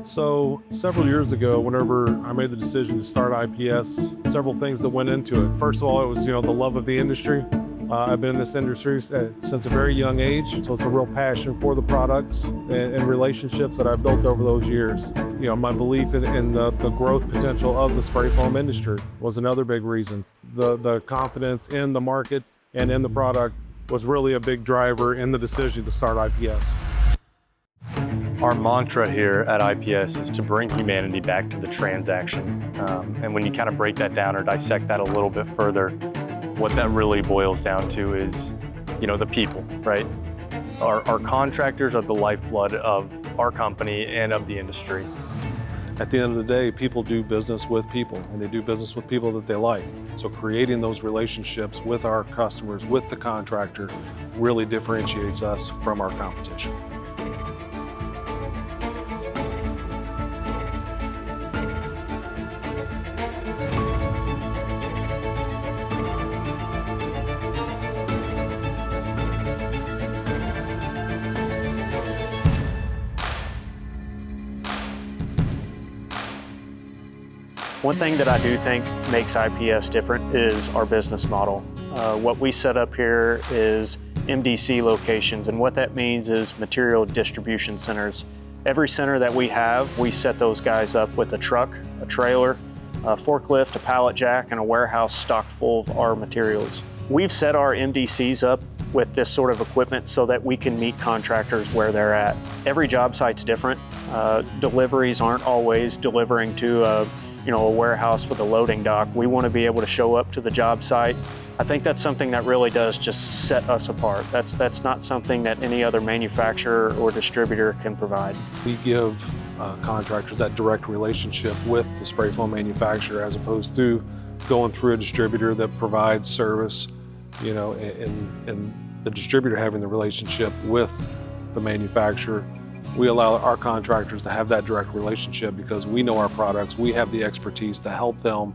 So several years ago, whenever I made the decision to start IPS, several things that went into it. First of all, it was the love of the industry. I've been in this industry since a very young age, so it's a real passion for the products and relationships that I've built over those years. My belief in the growth potential of the spray foam industry was another big reason. The confidence in the market and in the product was really a big driver in the decision to start IPS. Our mantra here at IPS is to bring humanity back to the transaction. And when you kind of break that down or dissect that a little bit further, what that really boils down to is, the people, right? Our contractors are the lifeblood of our company and of the industry. At the end of the day, people do business with people, and they do business with people that they like. So creating those relationships with our customers, with the contractor, really differentiates us from our competition. One thing that I do think makes IPS different is our business model. What we set up here is MDC locations, and what that means is material distribution centers. Every center that we have, we set those guys up with a truck, a trailer, a forklift, a pallet jack, and a warehouse stocked full of our materials. We've set our MDCs up with this sort of equipment so that we can meet contractors where they're at. Every job site's different. Deliveries aren't always delivering to a warehouse with a loading dock. We want to be able to show up to the job site. I think that's something that really does just set us apart. That's not something that any other manufacturer or distributor can provide. We give contractors that direct relationship with the spray foam manufacturer as opposed to going through a distributor that provides service, and the distributor having the relationship with the manufacturer. We allow our contractors to have that direct relationship because we know our products. We have the expertise to help them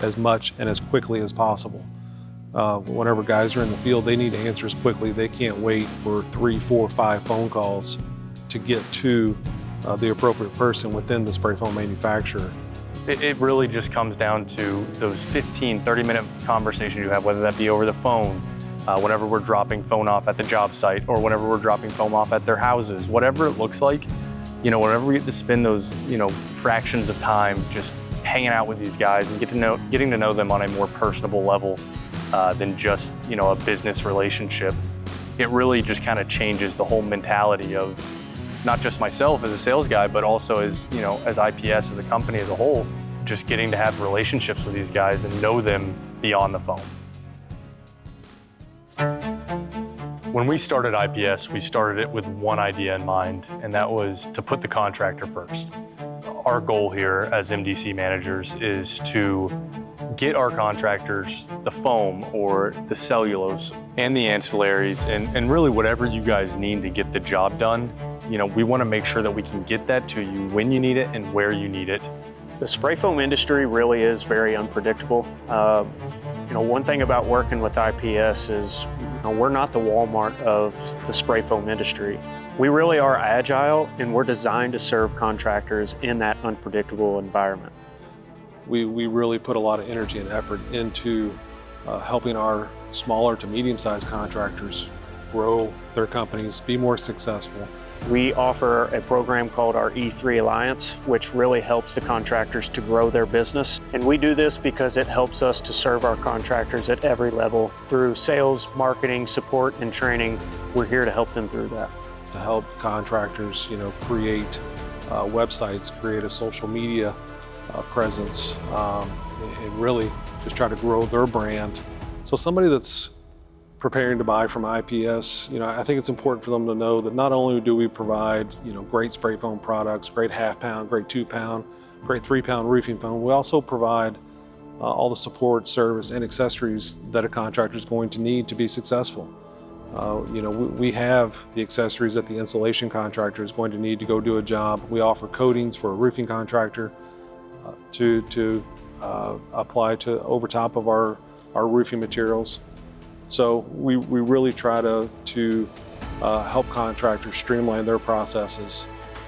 as much and as quickly as possible. Whenever guys are in the field, they need answers quickly. They can't wait for 3, 4, 5 phone calls to get to the appropriate person within the spray foam manufacturer. It really just comes down to those 15, 30-minute conversations you have, whether that be over the phone, whenever we're dropping foam off at the job site, or whenever we're dropping foam off at their houses, whatever it looks like, whenever we get to spend those, fractions of time just hanging out with these guys and getting to know them on a more personable level than just, a business relationship, it really just kind of changes the whole mentality of not just myself as a sales guy, but also as, as IPS as a company as a whole, just getting to have relationships with these guys and know them beyond the phone. When we started IPS, we started it with one idea in mind, and that was to put the contractor first. Our goal here as MDC managers is to get our contractors the foam or the cellulose and the ancillaries and really whatever you guys need to get the job done. We want to make sure that we can get that to you when you need it and where you need it. The spray foam industry really is very unpredictable. One thing about working with IPS is we're not the Walmart of the spray foam industry. We really are agile, and we're designed to serve contractors in that unpredictable environment. We really put a lot of energy and effort into helping our smaller to medium-sized contractors grow their companies, be more successful. We offer a program called our E3 Alliance, which really helps the contractors to grow their business. And we do this because it helps us to serve our contractors at every level through sales, marketing, support, and training. We're here to help them through that. To help contractors, create websites, create a social media presence, and really just try to grow their brand. So somebody that's preparing to buy from IPS, I think it's important for them to know that not only do we provide, great spray foam products, great half-pound, great 2-pound, great 3-pound roofing foam, we also provide all the support, service, and accessories that a contractor is going to need to be successful. We have the accessories that the installation contractor is going to need to go do a job. We offer coatings for a roofing contractor to apply to over top of our roofing materials. So we really try to help contractors streamline their processes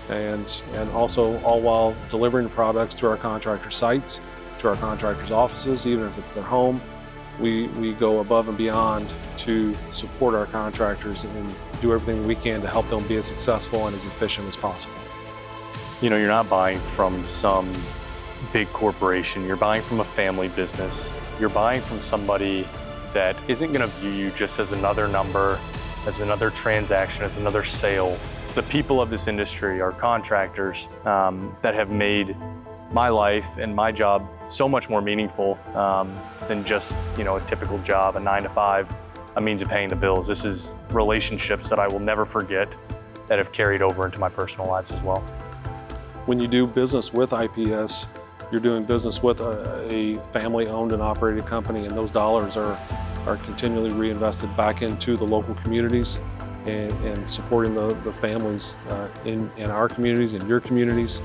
and also all while delivering products to our contractor sites, to our contractors' offices, even if it's their home. We go above and beyond to support our contractors and do everything we can to help them be as successful and as efficient as possible. You know, you're not buying from some big corporation, you're buying from a family business. You're buying from somebody that isn't gonna view you just as another number, as another transaction, as another sale. The people of this industry are contractors that have made my life and my job so much more meaningful than just, you know, a typical job, a 9 to 5, a means of paying the bills. This is relationships that I will never forget that have carried over into my personal lives as well. When you do business with IPS, you're doing business with a family-owned and operated company, and those dollars are continually reinvested back into the local communities and supporting the families in our communities, in your communities.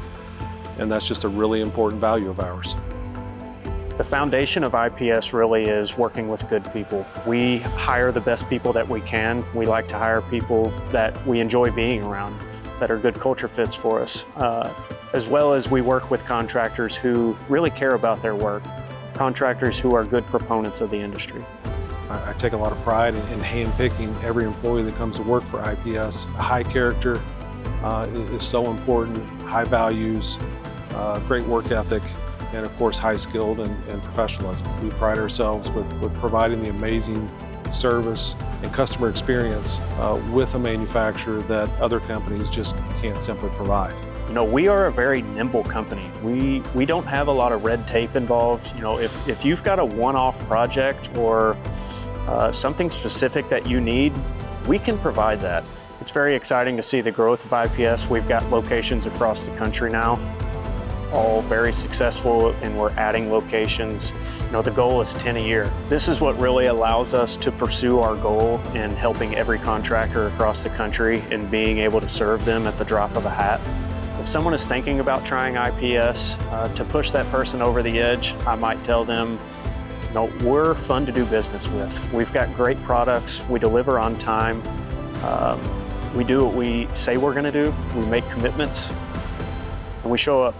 And that's just a really important value of ours. The foundation of IPS really is working with good people. We hire the best people that we can. We like to hire people that we enjoy being around, that are good culture fits for us, as well as we work with contractors who really care about their work, contractors who are good proponents of the industry. I take a lot of pride in handpicking every employee that comes to work for IPS. High character is so important, high values, great work ethic, and of course high skilled and professionalism. We pride ourselves with providing the amazing service and customer experience with a manufacturer that other companies just can't simply provide. You know, we are a very nimble company. We don't have a lot of red tape involved. You know, if you've got a one-off project or something specific that you need, we can provide that. It's very exciting to see the growth of IPS. We've got locations across the country now, all very successful, and we're adding locations. You know, the goal is 10 a year. This is what really allows us to pursue our goal in helping every contractor across the country and being able to serve them at the drop of a hat. If someone is thinking about trying IPS, to push that person over the edge, I might tell them, no, we're fun to do business with. We've got great products, we deliver on time, we do what we say we're gonna do, we make commitments, and we show up.